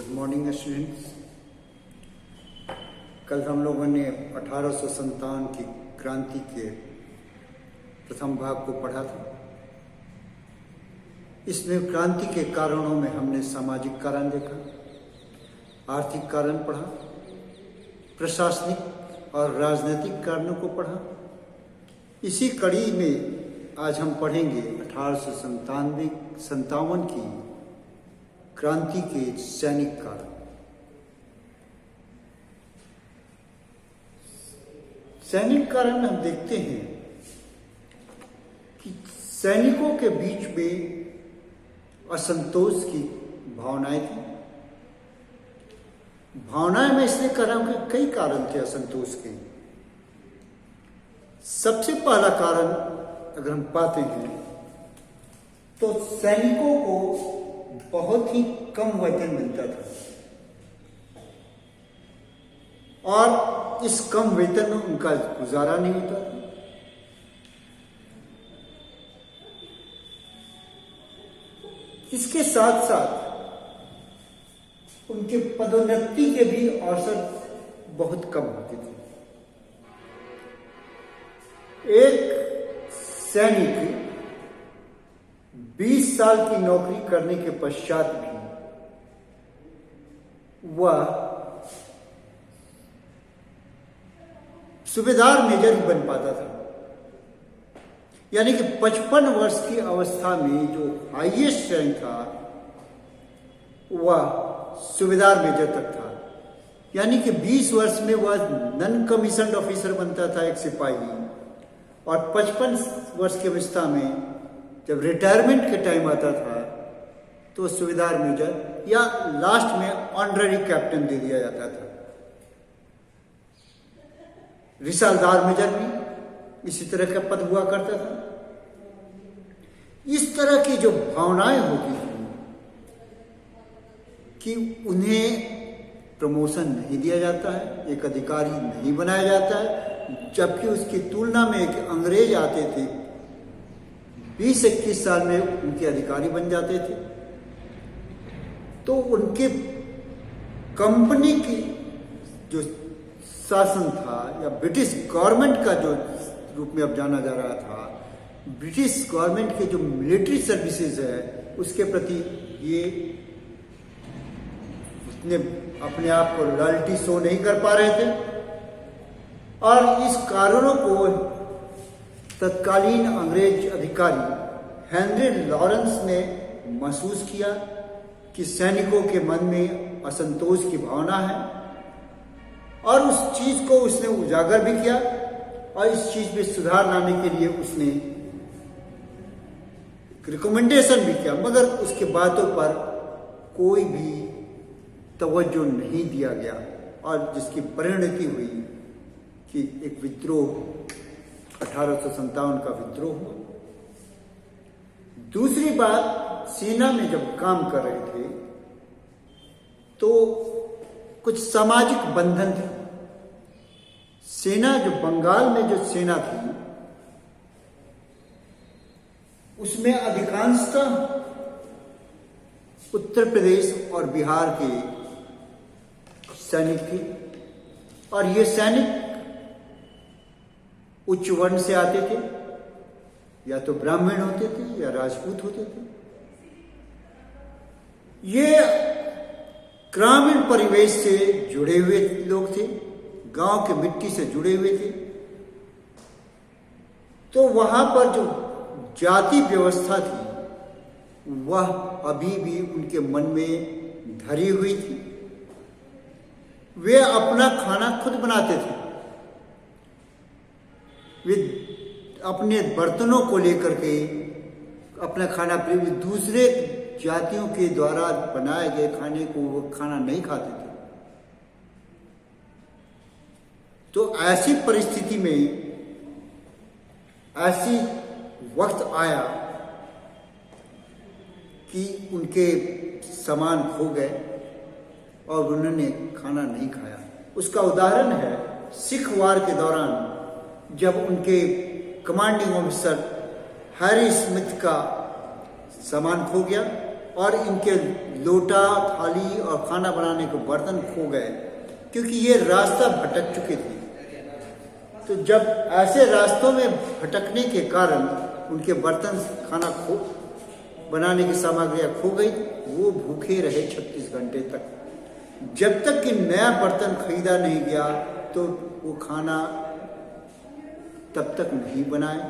Good morning students. कल हम लोगों ने 1857 की क्रांति के प्रथम भाग को पढ़ा था। इसमें क्रांति के कारणों में हमने सामाजिक कारण देखा, आर्थिक कारण पढ़ा, प्रशासनिक और राजनीतिक कारणों को पढ़ा। इसी कड़ी में आज हम पढ़ेंगे 1857 की क्रांति के सैनिक कारण। सैनिक कारण में हम देखते हैं कि सैनिकों के बीच में असंतोष की भावनाएं थी। भावनाएं मैं इसलिए कर रहा हूं कि कई कारण थे असंतोष के। सबसे पहला कारण अगर हम पाते हैं तो सैनिकों को बहुत ही कम वेतन मिलता था और इस कम वेतन में उनका गुजारा नहीं होता था। इसके साथ साथ उनके पदोन्नति के भी अवसर बहुत कम होते थे। एक सैनिक 20 साल की नौकरी करने के पश्चात भी वह सूबेदार मेजर ही बन पाता था। यानी कि 55 वर्ष की अवस्था में जो हाईएस्ट रैंक था वह सूबेदार मेजर तक था। यानी कि 20 वर्ष में वह नॉन कमीशन्ड ऑफिसर बनता था, एक सिपाही, और 55 वर्ष की अवस्था में जब रिटायरमेंट के टाइम आता था तो सूबेदार मेजर या लास्ट में ऑनररी कैप्टन दे दिया जाता था। रिसालदार मेजर भी इसी तरह का पद हुआ करता था। इस तरह की जो भावनाएं होती थी कि उन्हें प्रमोशन नहीं दिया जाता है, एक अधिकारी नहीं बनाया जाता है, जबकि उसकी तुलना में एक अंग्रेज आते थे 20-21 साल में उनके अधिकारी बन जाते थे। तो उनके कंपनी की जो शासन था या ब्रिटिश गवर्नमेंट का जो रूप में अब जाना जा रहा था, ब्रिटिश गवर्नमेंट के जो मिलिट्री सर्विसेज है उसके प्रति ये इतने अपने आप को लॉयल्टी शो नहीं कर पा रहे थे। और इस कारणों को तत्कालीन अंग्रेज अधिकारी हेनरी लॉरेंस ने महसूस किया कि सैनिकों के मन में असंतोष की भावना है और उस चीज को उसने उजागर भी किया और इस चीज में सुधार लाने के लिए उसने रिकमेंडेशन भी किया, मगर उसके बातों पर कोई भी तवज्जो नहीं दिया गया और जिसकी परिणति हुई कि एक विद्रोह 1857 का विद्रोह हुआ। दूसरी बात, सेना में जब काम कर रहे थे तो कुछ सामाजिक बंधन थे। सेना जो बंगाल में जो सेना थी उसमें अधिकांशतः उत्तर प्रदेश और बिहार के सैनिक थे और ये सैनिक उच्च वर्ण से आते थे, या तो ब्राह्मण होते थे या राजपूत होते थे। ये ग्रामीण परिवेश से जुड़े हुए लोग थे, गांव के मिट्टी से जुड़े हुए थे। तो वहां पर जो जाति व्यवस्था थी वह अभी भी उनके मन में धरी हुई थी। वे अपना खाना खुद बनाते थे। वे अपने बर्तनों को लेकर के अपना खाना दूसरे जातियों के द्वारा बनाए गए खाने को वो खाना नहीं खाते थे। तो ऐसी परिस्थिति में ऐसी वक्त आया कि उनके सामान खो गए और उन्होंने खाना नहीं खाया। उसका उदाहरण है सिख वार के दौरान जब उनके कमांडिंग ऑफिसर हैरी स्मिथ का सामान खो गया और इनके लोटा, थाली और खाना बनाने के बर्तन खो गए, क्योंकि ये रास्ता भटक चुके थे। तो जब ऐसे रास्तों में भटकने के कारण उनके बर्तन, खाना बनाने की सामग्रियां खो गई, वो भूखे रहे 36 घंटे तक। जब तक कि नया बर्तन खरीदा नहीं गया तो वो खाना तब तक नहीं बनाए,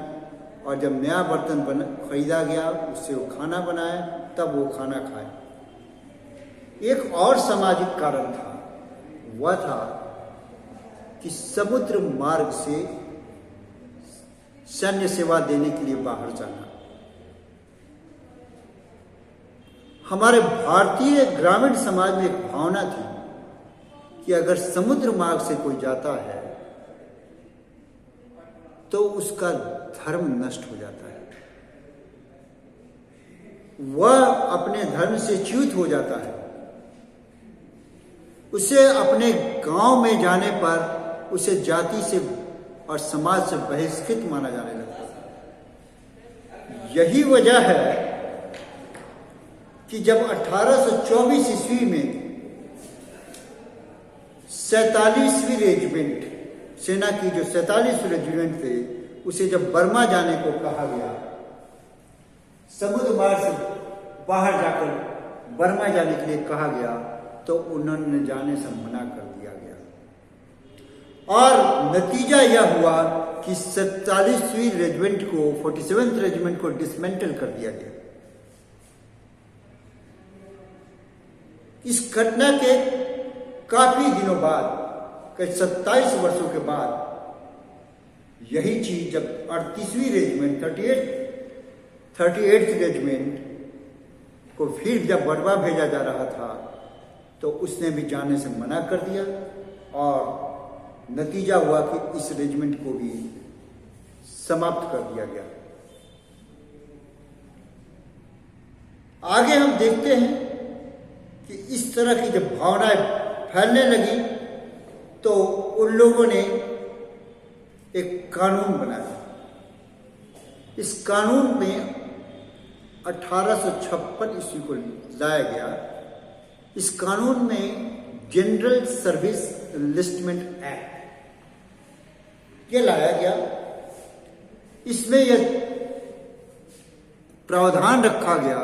और जब नया बर्तन खरीदा गया उससे वो खाना बनाए, तब वो खाना खाए। एक और सामाजिक कारण था, वह था कि समुद्र मार्ग से सैन्य सेवा देने के लिए बाहर जाना। हमारे भारतीय ग्रामीण समाज में एक भावना थी कि अगर समुद्र मार्ग से कोई जाता है तो उसका धर्म नष्ट हो जाता है, वह अपने धर्म से च्युत हो जाता है। उसे अपने गांव में जाने पर उसे जाति से और समाज से बहिष्कृत माना जाने लगता है। यही वजह है कि जब 1824 ईस्वी में 47वीं रेजिमेंट, सेना की जो 47वीं रेजिमेंट थे, उसे जब बर्मा जाने को कहा गया, समुद्र मार्ग से बाहर जाकर बर्मा जाने के लिए कहा गया, तो उन्होंने जाने से मना कर दिया गया। और नतीजा यह हुआ कि 47वीं रेजिमेंट को, 47th रेजिमेंट को डिसमेंटल कर दिया गया। इस घटना के काफी दिनों बाद, करीब 27 वर्षों के बाद, यही चीज जब 38वीं रेजिमेंट, 38th रेजिमेंट को फिर जब बर्मा भेजा जा रहा था, तो उसने भी जाने से मना कर दिया, और नतीजा हुआ कि इस रेजिमेंट को भी समाप्त कर दिया गया। आगे हम देखते हैं कि इस तरह की जब भावनाएं फैलने लगी, तो उन लोगों ने एक कानून बनाया। इस कानून में 1856 ईस्वी को लाया गया। इस कानून में जनरल सर्विस एनलिस्टमेंट एक्ट ये लाया गया। इसमें यह प्रावधान रखा गया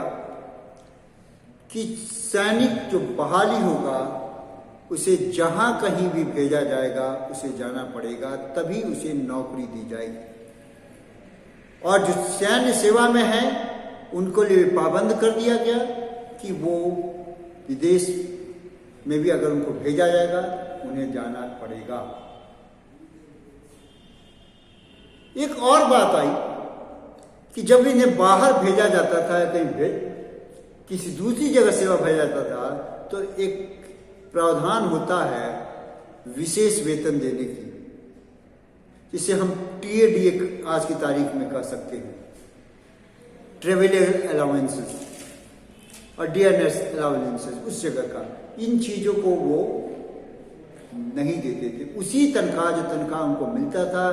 कि सैनिक जो बहाली होगा उसे जहां कहीं भी भेजा जाएगा, उसे जाना पड़ेगा, तभी उसे नौकरी दी जाएगी। और जो सैन्य सेवा में है उनको लिए पाबंद कर दिया गया कि वो विदेश में भी अगर उनको भेजा जाएगा उन्हें जाना पड़ेगा। एक और बात आई कि जब इन्हें बाहर भेजा जाता था, कहीं किसी दूसरी जगह सेवा भेजा जाता था, तो एक प्रावधान होता है विशेष वेतन देने की, जिसे हम TAD आज की तारीख में कह सकते हैं, ट्रेवल अलाउंसेस और डियरनेस अलाउंसेस। उस जगह का इन चीजों को वो नहीं देते थे। उसी तनख्वाह, जो तनख्वाह उनको मिलता था,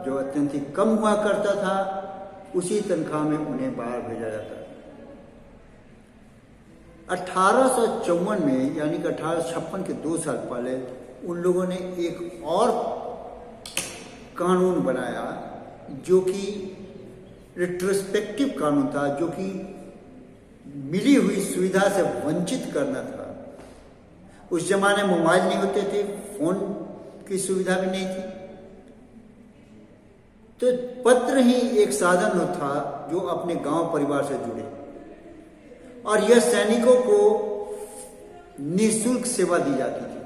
जो अत्यंत ही कम हुआ करता था, उसी तनख्वाह में उन्हें बाहर भेजा जाता था। 1854 में, यानी कि 1856 के 2 साल पहले, उन लोगों ने एक और कानून बनाया जो कि रिट्रोस्पेक्टिव कानून था, जो कि मिली हुई सुविधा से वंचित करना था। उस जमाने में मोबाइल नहीं होते थे, फोन की सुविधा भी नहीं थी, तो पत्र ही एक साधन था जो अपने गांव परिवार से जुड़े, और यह सैनिकों को निःशुल्क सेवा दी जाती थी।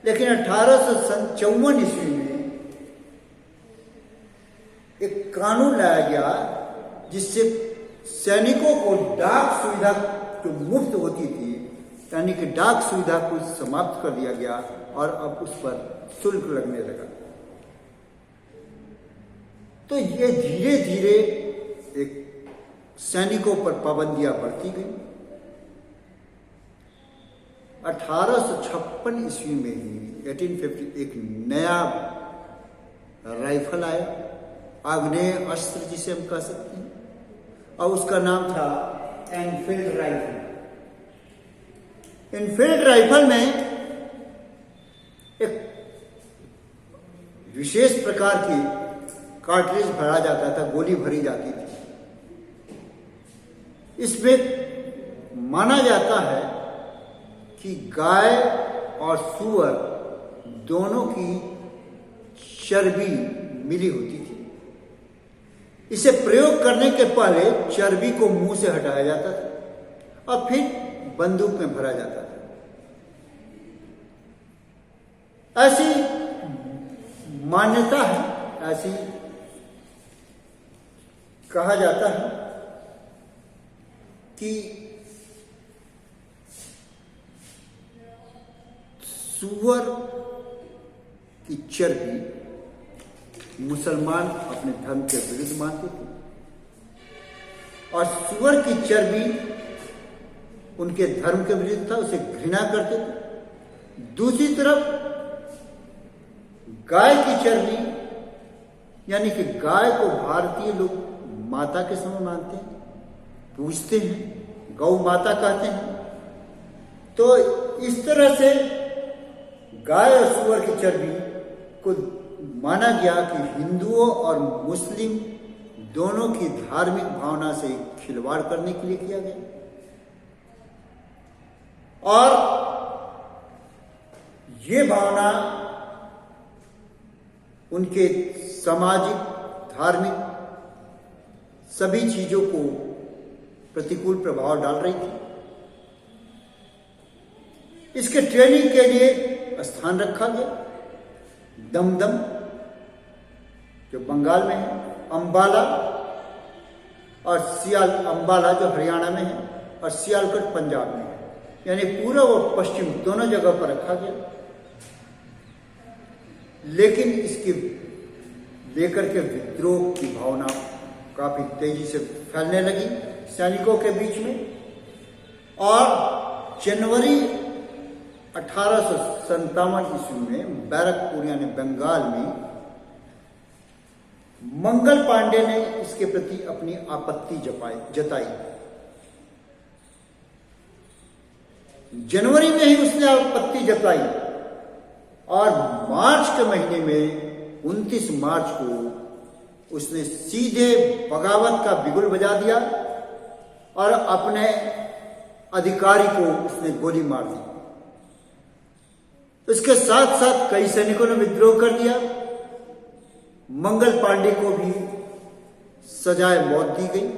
लेकिन 1854 ईस्वी में एक कानून लाया गया जिससे सैनिकों को डाक सुविधा जो मुफ्त होती थी, यानी कि डाक सुविधा को समाप्त कर दिया गया और अब उस पर शुल्क लगने लगा। तो ये धीरे धीरे एक सैनिकों पर पाबंदियां बढ़ती गई। 1856 ईस्वी में ही 1850 एक नया राइफल आया, आग्नेय अस्त्र जिसे हम कह सकते हैं, और उसका नाम था एनफील्ड राइफल। इनफील्ड राइफल में एक विशेष प्रकार की कार्ट्रिज भरा जाता था, गोली भरी जाती थी। इसमें माना जाता है कि गाय और सूअर दोनों की चर्बी मिली होती थी। इसे प्रयोग करने के पहले चर्बी को मुंह से हटाया जाता था और फिर बंदूक में भरा जाता था। ऐसी मान्यता है, ऐसी कहा जाता है कि सूअर की चर्बी मुसलमान अपने धर्म के विरुद्ध मानते थे और सूअर की चर्बी उनके धर्म के विरुद्ध था, उसे घृणा करते थे। दूसरी तरफ गाय की चर्बी, यानी कि गाय को भारतीय लोग माता के समान मानते हैं, पूजते हैं, गौ माता कहते हैं। तो इस तरह से गाय और सूअर की चर्बी को माना गया कि हिंदुओं और मुस्लिम दोनों की धार्मिक भावना से खिलवाड़ करने के लिए किया गया और ये भावना उनके सामाजिक, धार्मिक सभी चीजों को प्रतिकूल प्रभाव डाल रही थी। इसके ट्रेनिंग के लिए स्थान रखा गया दमदम, जो बंगाल में है, अंबाला और अंबाला जो हरियाणा में है, और सियालकोट पंजाब में है। यानी पूर्व और पश्चिम दोनों जगह पर रखा गया। लेकिन इसके लेकर के विद्रोह की भावना काफी तेजी से फैलने लगी सैनिकों के बीच में और जनवरी 1857 ईस्वी में बैरकपुर यानी बंगाल में मंगल पांडे ने इसके प्रति अपनी आपत्ति जताई। जनवरी में ही उसने आपत्ति जताई और मार्च के महीने में 29 मार्च को उसने सीधे बगावत का बिगुल बजा दिया और अपने अधिकारी को उसने गोली मार दी। इसके साथ साथ कई सैनिकों ने विद्रोह कर दिया। मंगल पांडे को भी सजाए मौत दी गई,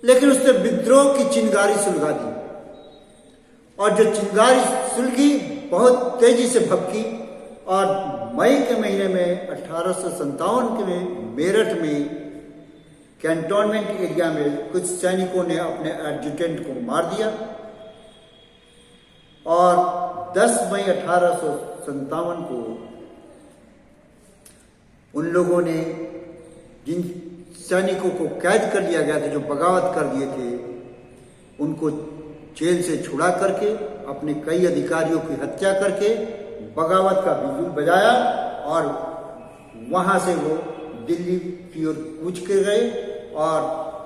लेकिन उसने विद्रोह की चिंगारी सुलगा दी और जो चिंगारी सुलगी बहुत तेजी से भभकी और मई के महीने में 1857 के में मेरठ में कैंटोनमेंट एरिया में कुछ सैनिकों ने अपने एडजुटेंट को मार दिया और 10 मई 1857 को उन लोगों ने जिन सैनिकों को कैद कर लिया गया था, जो बगावत कर दिए थे, उनको जेल से छुड़ा करके अपने कई अधिकारियों की हत्या करके बगावत का बिगुल बजाया और वहां से वो दिल्ली की ओर कूच के गए और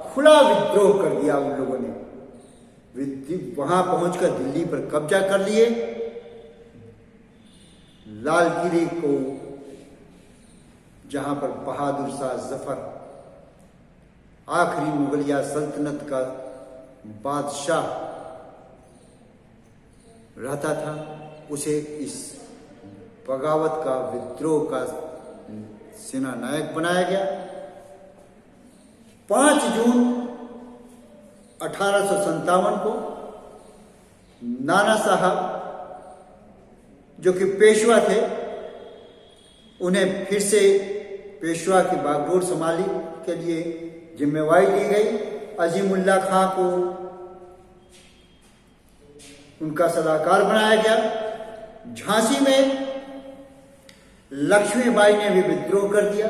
खुला विद्रोह कर दिया उन लोगों ने। वहां पहुंचकर दिल्ली पर कब्जा कर लिए। लाल किले को, जहां पर बहादुर शाह जफर आखिरी मुगलिया सल्तनत का बादशाह रहता था, उसे इस बगावत का, विद्रोह का सेनानायक बनाया गया। 5 जून 1857 को नाना साहब, जो कि पेशवा थे, उन्हें फिर से पेशवा की बागडोर संभालने के लिए जिम्मेवारी दी गई। अजीमुल्ला खां को उनका सलाहकार बनाया गया। झांसी में लक्ष्मीबाई ने भी विद्रोह कर दिया।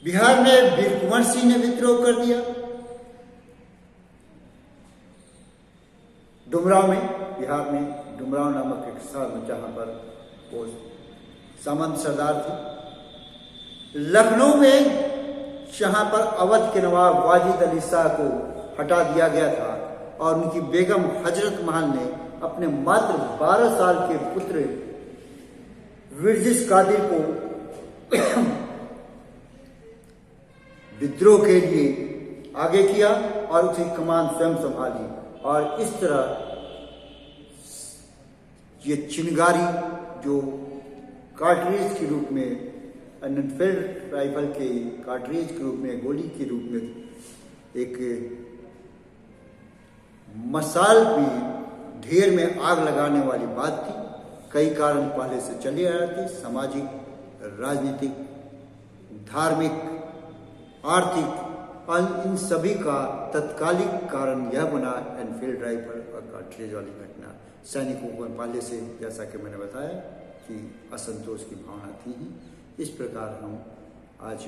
बिहार में वीर कुंवर सिंह ने विद्रोह कर दिया। डुमराव में, बिहार में डुमराव नामक एक शहर, जहां पर वो सामंत सरदार थे। लखनऊ में जहां पर अवध के नवाब वाजिद अली शाह को हटा दिया गया था, और उनकी बेगम हजरत महल ने अपने मात्र 12 साल के पुत्र विरजिस कादिर को विद्रोह के लिए आगे किया और उसकी कमान स्वयं संभाली। और इस तरह ये चिनगारी जो कार्ट्रिज के रूप में, एनफील्ड राइफल के कार्ट्रिज के रूप में, गोली के रूप में एक मसाल में ढेर में आग लगाने वाली बात थी। कई कारण पहले से चले आ रहे थे, सामाजिक, राजनीतिक, धार्मिक, आर्थिक, और इन सभी का तत्कालिक कारण यह बना एनफील्ड राइफल और कार्ट्रिज वाली घटना। सैनिकों को पहले से, जैसा कि मैंने बताया, कि असंतोष की भावना थी ही। इस प्रकार हम आज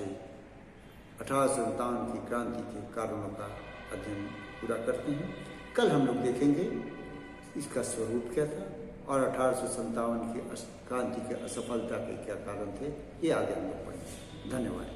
1857 की क्रांति के कारणों का अध्ययन पूरा करते हैं। कल हम लोग देखेंगे इसका स्वरूप क्या था और 1857 की क्रांति की असफलता के क्या कारण थे। ये आगे हम लोग पढ़ेंगे। धन्यवाद।